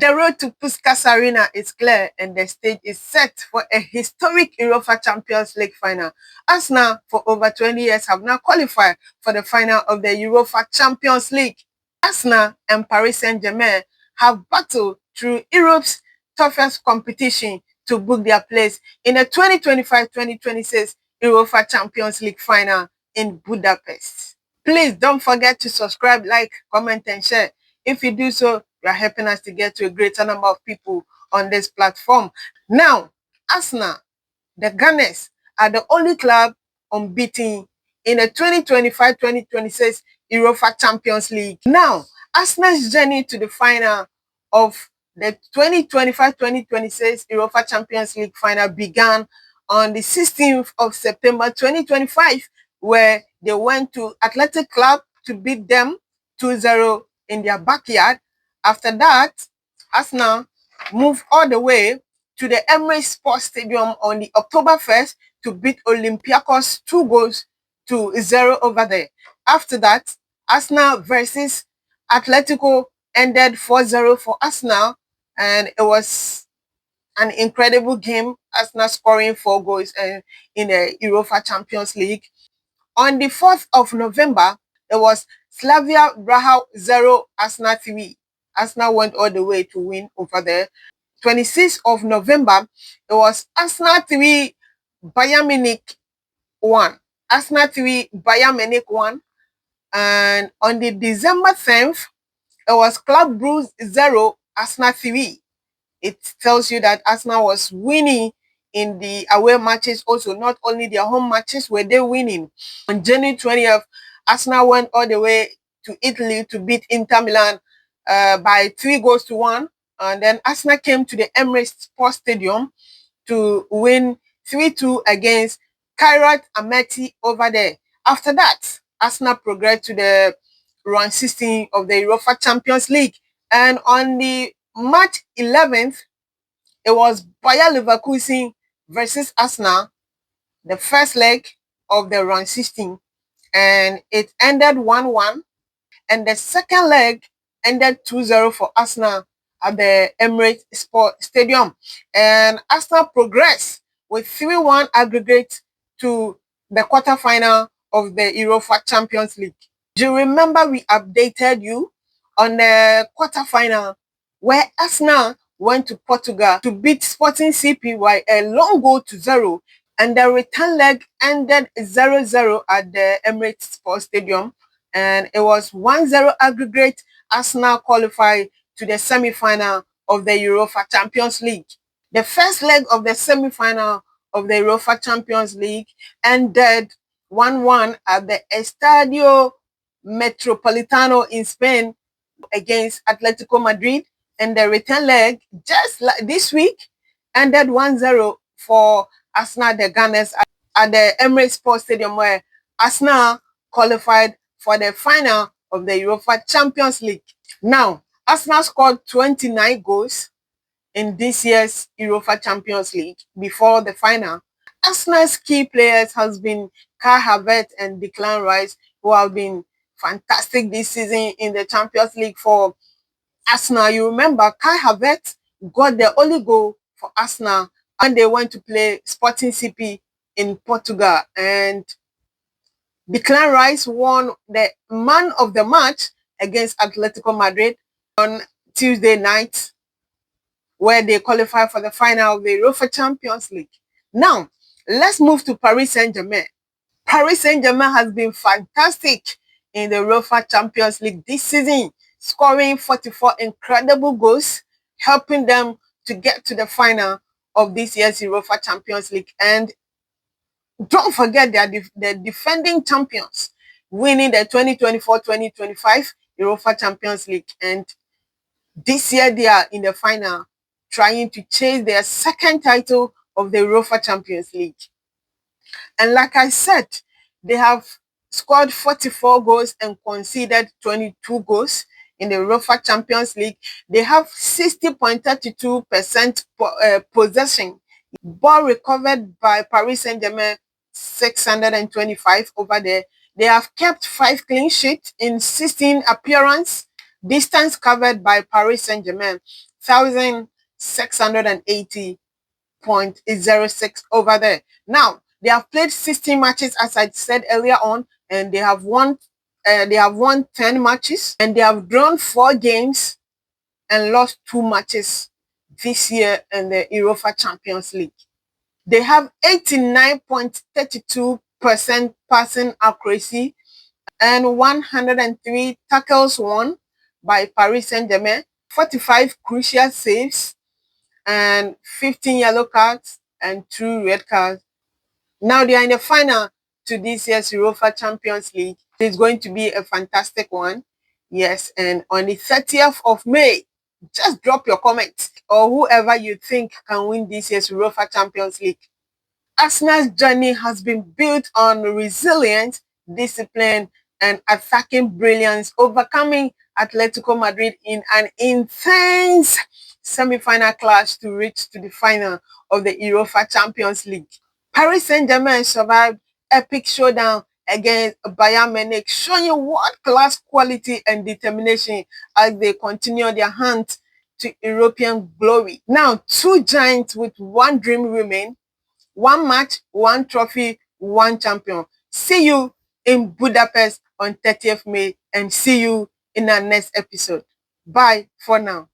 The road to Psg'S Arena is clear and the stage is set for a historic UEFA Champions League final. Arsenal, for over 20 years, have now qualified for the final of the UEFA Champions League. Arsenal and Paris Saint-Germain have battled through Europe's toughest competition to book their place in the 2025-2026 UEFA Champions League final in Budapest. Please don't forget to subscribe, like, comment, and share. If you do so, you are helping us to get to a greater number of people on this platform. Now, Arsenal, the Gunners, are the only club unbeaten in the 2025-2026 UEFA Champions League. Now, Arsenal's journey to the final of the 2025-2026 UEFA Champions League final began on the 16th of September 2025, where they went to Athletic Club to beat them 2-0 in their backyard. After that, Arsenal moved all the way to the Emirates Sports Stadium on the October 1st to beat Olympiacos 2-0 over there. After that, Arsenal versus Atletico ended 4-0 for Arsenal, and it was an incredible game. Arsenal scoring 4 goals in the UEFA Champions League. On the 4th of November, it was Slavia Praha 0, Arsenal 3. Arsenal went all the way to win over there. 26th of November, it was Arsenal 3, Bayern Munich 1. Arsenal 3, Bayern Munich 1. And on the December 10th, it was Club Brugge 0, Arsenal 3. It tells you that Arsenal was winning in the away matches also. Not only their home matches were they winning. On January 20th, Arsenal went all the way to Italy to beat Inter Milan by 3-1. And then Arsenal came to the Emirates Sports Stadium to win 3-2 against Kairat Almaty over there. After that, Arsenal progressed to the round 16 of the UEFA Champions League. And on the March 11th, it was Bayer Leverkusen versus Arsenal, the first leg of the round 16, and it ended 1-1. And the second leg ended 2-0 for Arsenal at the Emirates Sports Stadium. And Arsenal progressed with 3-1 aggregate to the quarterfinal of the UEFA Champions League. Do you remember we updated you on the quarterfinal where Arsenal went to Portugal to beat Sporting CP by a long goal to 0, and the return leg ended 0-0 at the Emirates Sports Stadium, and it was 1-0 aggregate. Arsenal qualified to the semi-final of the UEFA Champions League. The first leg of the semi-final of the UEFA Champions League ended 1-1 at the Estadio Metropolitano in Spain against Atletico Madrid, and the return leg just like this week ended 1-0 for Arsenal, the Gunners, at the Emirates Sports Stadium, where Arsenal qualified for the final of the UEFA Champions League. Now, Arsenal scored 29 goals in this year's UEFA Champions League before the final. Arsenal's key players has been Kai Havertz and Declan Rice, who have been fantastic this season in the Champions League for Arsenal. You remember Kai Havertz got the only goal for Arsenal when they went to play Sporting CP in Portugal, and Declan Rice won the man of the match against Atletico Madrid on Tuesday night, where they qualified for the final of the UEFA Champions League. Now, let's move to Paris Saint-Germain. Paris Saint-Germain has been fantastic in the UEFA Champions League this season, scoring 44 incredible goals, helping them to get to the final of this year's UEFA Champions League. And don't forget, they are the defending champions, winning the 2024-2025 UEFA Champions League. And this year they are in the final, trying to chase their second title of the UEFA Champions League. And like I said, they have scored 44 goals and conceded 22 goals in the UEFA Champions League. They have 60.32% possession. Ball recovered by Paris Saint-Germain, 625 over there. They have kept 5 clean sheets in 16 appearances. Distance covered by Paris Saint-Germain, 1,680.06 over there. Now, they have played 16 matches, as I said earlier on, and they have won 10 matches, and they have drawn 4 games and lost 2 matches this year in the UEFA Champions League. They have 89.32% passing accuracy and 103 tackles won by Paris Saint-Germain, 45 crucial saves, and 15 yellow cards and 2 red cards. Now they are in the final to this year's UEFA Champions League. It's going to be a fantastic one. Yes, and on the 30th of May, just drop your comments or whoever you think can win this year's UEFA Champions League. Arsenal's journey has been built on resilience, discipline, and attacking brilliance, overcoming Atletico Madrid in an intense semi-final clash to reach to the final of the UEFA Champions League. Paris Saint-Germain survived epic showdown against Bayern Munich, showing world-class quality and determination as they continue their hunt to European glory. Now, 2 giants with 1 dream remain: 1 match, 1 trophy, 1 champion. See you in Budapest on 30th May and see you in our next episode. Bye for now.